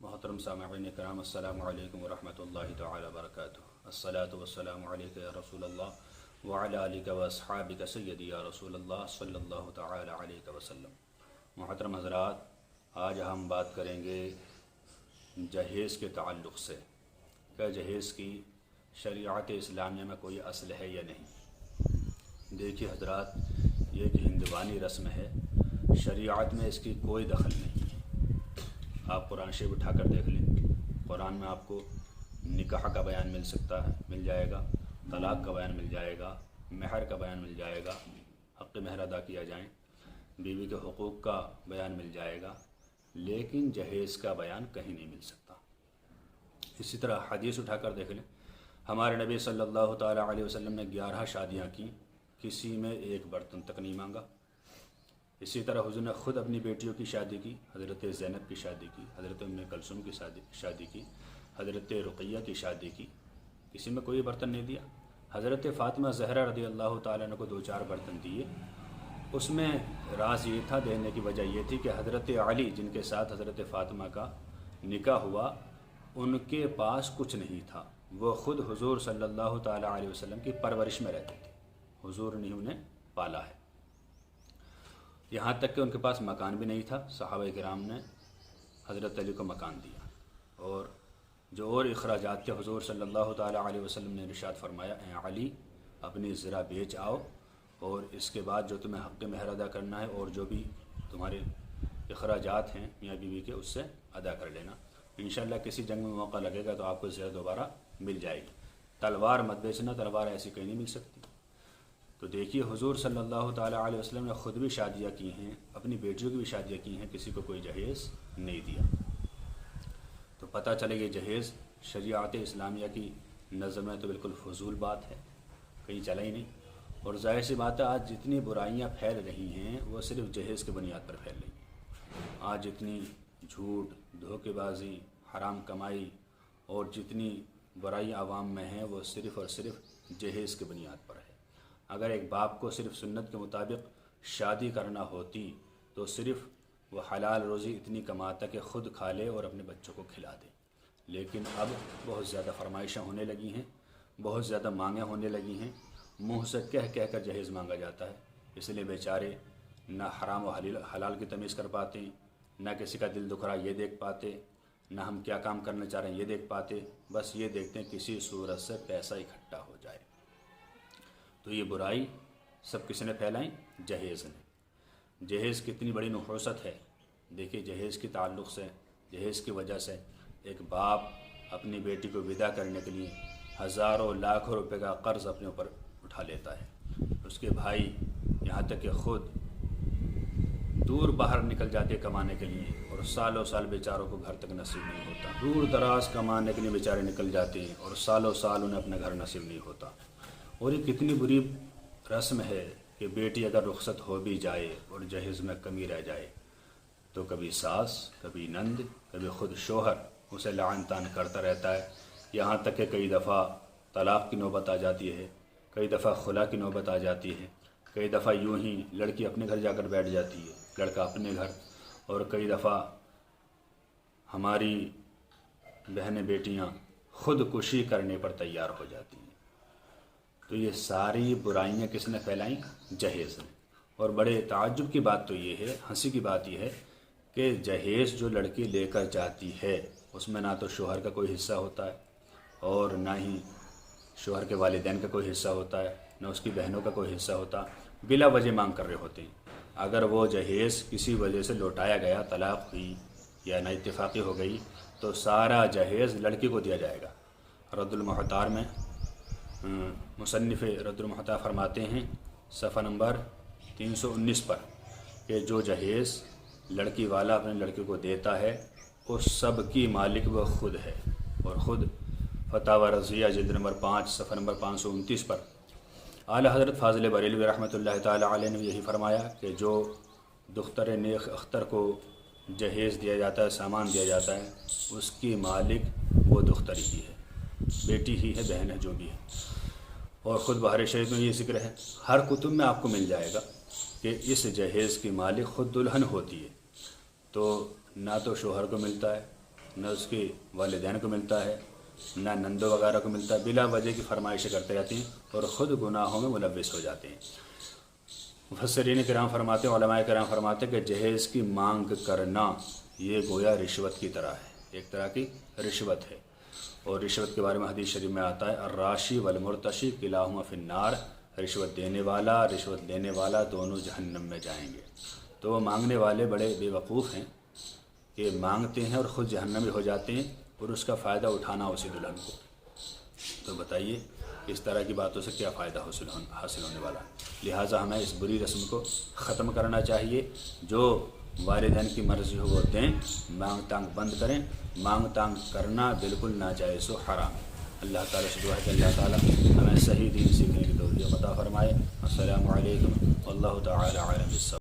محترم سامعین کرام، السلام علیکم ورحمۃ اللہ تعالی وبرکاتہ۔ الصلاۃ والسلام علیک یا رسول اللہ وعلی آلک واصحابک سیدی یا رسول اللہ صلی اللہ تعالی علیہ وسلم۔ محترم حضرات، آج ہم بات کریں گے جہیز کے تعلق سے۔ کیا جہیز کی شریعت اسلامیہ میں کوئی اصل ہے یا نہیں؟ دیکھیے حضرات، یہ ایک ہندوانی رسم ہے، شریعت میں اس کی کوئی دخل نہیں۔ آپ قرآن شریف اٹھا کر دیکھ لیں، قرآن میں آپ کو نکاح کا بیان مل جائے گا، طلاق کا بیان مل جائے گا، مہر کا بیان مل جائے گا، حق مہر ادا کیا جائیں، بیوی کے حقوق کا بیان مل جائے گا، لیکن جہیز کا بیان کہیں نہیں مل سکتا۔ اسی طرح حدیث اٹھا کر دیکھ لیں، ہمارے نبی صلی اللہ تعالیٰ علیہ وسلم نے 11 شادیاں کی، کسی میں ایک برتن تک نہیں مانگا۔ اسی طرح حضور نے خود اپنی بیٹیوں کی شادی کی، حضرت زینب کی شادی کی، حضرت ام کلثوم کی شادی کی، حضرت رقیہ کی شادی کی، کسی میں کوئی برتن نہیں دیا۔ حضرت فاطمہ زہرا رضی اللہ تعالیٰ عنہ کو 2-4 برتن دیے۔ اس میں راز یہ تھا، دینے کی وجہ یہ تھی کہ حضرت علی جن کے ساتھ حضرت فاطمہ کا نکاح ہوا، ان کے پاس کچھ نہیں تھا، وہ خود حضور صلی اللہ تعالیٰ علیہ وسلم کی پرورش میں رہتے تھے، حضور نے انہیں پالا ہے۔ یہاں تک کہ ان کے پاس مکان بھی نہیں تھا، صحابہ کرام نے حضرت علی کو مکان دیا، اور جو اور اخراجات تھے حضور صلی اللہ تعالیٰ علیہ وسلم نے ارشاد فرمایا، اے علی اپنی زرہ بیچ آؤ، اور اس کے بعد جو تمہیں حق مہر ادا کرنا ہے اور جو بھی تمہارے اخراجات ہیں میاں بیوی کے، اس سے ادا کر لینا۔ انشاءاللہ کسی جنگ میں موقع لگے گا تو آپ کو زرہ دوبارہ مل جائے گی۔ تلوار مت بیچنا، تلوار ایسی کہیں نہیں مل سکتی۔ تو دیکھیے، حضور صلی اللہ تعالیٰ علیہ وسلم نے خود بھی شادیاں کی ہیں، اپنی بیٹیوں کی بھی شادیاں کی ہیں، کسی کو کوئی جہیز نہیں دیا۔ تو پتہ چلے گی جہیز شریعت اسلامیہ کی نظر میں تو بالکل فضول بات ہے، کہیں چلا ہی نہیں۔ اور ظاہر سی بات ہے، آج جتنی برائیاں پھیل رہی ہیں وہ صرف جہیز کی بنیاد پر پھیل رہی ہیں۔ آج جتنی جھوٹ، دھوکے بازی، حرام کمائی اور جتنی برائی عوام میں ہیں، وہ صرف اور صرف جہیز کی بنیاد پر ہے۔ اگر ایک باپ کو صرف سنت کے مطابق شادی کرنا ہوتی تو صرف وہ حلال روزی اتنی کماتا کہ خود کھا لے اور اپنے بچوں کو کھلا دے، لیکن اب بہت زیادہ فرمائشیں ہونے لگی ہیں، بہت زیادہ مانگیں ہونے لگی ہیں، منہ سے کہہ کر جہیز مانگا جاتا ہے۔ اس لیے بیچارے نہ حرام و حلال کی تمیز کر پاتے، نہ کسی کا دل دکھ رہا یہ دیکھ پاتے، نہ ہم کیا کام کرنا چاہ رہے ہیں یہ دیکھ پاتے، بس یہ دیکھتے ہیں کسی صورت سے پیسہ اکٹھا ہو جائے۔ تو یہ برائی سب کس نے پھیلائی؟ جہیز نے۔ جہیز کتنی بڑی نحوست ہے، دیکھیے جہیز کے تعلق سے، جہیز کی وجہ سے ایک باپ اپنی بیٹی کو ودا کرنے کے لیے ہزاروں لاکھوں روپے کا قرض اپنے اوپر اٹھا لیتا ہے۔ اس کے بھائی یہاں تک کہ خود دور باہر نکل جاتے کمانے کے لیے، اور سالوں سال بیچاروں کو گھر تک نصیب نہیں ہوتا۔ دور دراز کمانے کے لیے بیچارے نکل جاتے ہیں اور سالوں سال انہیں اپنا گھر نصیب نہیں ہوتا۔ اور یہ کتنی بری رسم ہے کہ بیٹی اگر رخصت ہو بھی جائے اور جہیز میں کمی رہ جائے تو کبھی ساس، کبھی نند، کبھی خود شوہر اسے لعن طعن کرتا رہتا ہے، یہاں تک کہ کئی دفعہ طلاق کی نوبت آ جاتی ہے، کئی دفعہ خلا کی نوبت آ جاتی ہے، کئی دفعہ یوں ہی لڑکی اپنے گھر جا کر بیٹھ جاتی ہے، لڑکا اپنے گھر، اور کئی دفعہ ہماری بہنیں بیٹیاں خودکشی کرنے پر تیار ہو جاتی ہیں۔ تو یہ ساری برائیاں کس نے پھیلائیں؟ جہیز نے۔ اور بڑے تعجب کی بات تو یہ ہے، ہنسی کی بات یہ ہے کہ جہیز جو لڑکی لے کر جاتی ہے اس میں نہ تو شوہر کا کوئی حصہ ہوتا ہے اور نہ ہی شوہر کے والدین کا کوئی حصہ ہوتا ہے، نہ اس کی بہنوں کا کوئی حصہ ہوتا، بلا وجہ مانگ کر رہے ہوتے ہیں۔ اگر وہ جہیز کسی وجہ سے لوٹایا گیا، طلاق ہوئی یا نا اتفاقی ہو گئی، تو سارا جہیز لڑکی کو دیا جائے گا۔ رد المحتار میں مصنف رد المحتار فرماتے ہیں صفحہ نمبر 319 پر کہ جو جہیز لڑکی والا اپنے لڑکے کو دیتا ہے اس سب کی مالک وہ خود ہے۔ اور خود فتاوی رضیہ جلد نمبر 5 صفحہ نمبر 529 پر اعلیٰ حضرت فاضل بریلوی رحمۃ اللہ تعالیٰ علیہ نے یہی فرمایا کہ جو دختر نیک اختر کو جہیز دیا جاتا ہے، سامان دیا جاتا ہے، اس کی مالک وہ دختر ہی ہے، بیٹی ہی ہے، بہن ہے، جو بھی ہے۔ اور خود بہار شریف میں یہ ذکر ہے، ہر کتب میں آپ کو مل جائے گا کہ اس جہیز کی مالک خود دلہن ہوتی ہے۔ تو نہ تو شوہر کو ملتا ہے، نہ اس کے والدین کو ملتا ہے، نہ نندوں وغیرہ کو ملتا ہے، بلا وجہ کی فرمائشیں کرتے رہتے ہیں اور خود گناہوں میں ملوث ہو جاتے ہیں۔ مفسرین کرام فرماتے ہیں، علماء کرام فرماتے ہیں کہ جہیز کی مانگ کرنا یہ گویا رشوت کی طرح ہے، ایک طرح کی رشوت ہے۔ اور رشوت کے بارے میں حدیث شریف میں آتا ہے الراشی والمرتشی کلاہما فی النار، رشوت دینے والا رشوت لینے والا دونوں جہنم میں جائیں گے۔ تو وہ مانگنے والے بڑے بے وقوف ہیں کہ مانگتے ہیں اور خود جہنمی ہو جاتے ہیں اور اس کا فائدہ اٹھانا اسی دلہن کو۔ تو بتائیے اس طرح کی باتوں سے کیا فائدہ حاصل ہونے والا؟ لہٰذا ہمیں اس بری رسم کو ختم کرنا چاہیے۔ جو والدین کی مرضی ہو وہ دیں، مانگ تانگ بند کریں۔ مانگ تانگ کرنا بالکل ناجائز و حرام۔ اللہ تعالیٰ سے دعا ہے کہ اللہ تعالیٰ ہمیں صحیح دین سیکھنے کی توفیق عطا فرمائے۔ السلام علیکم واللہ تعالیٰ عالم بالصواب۔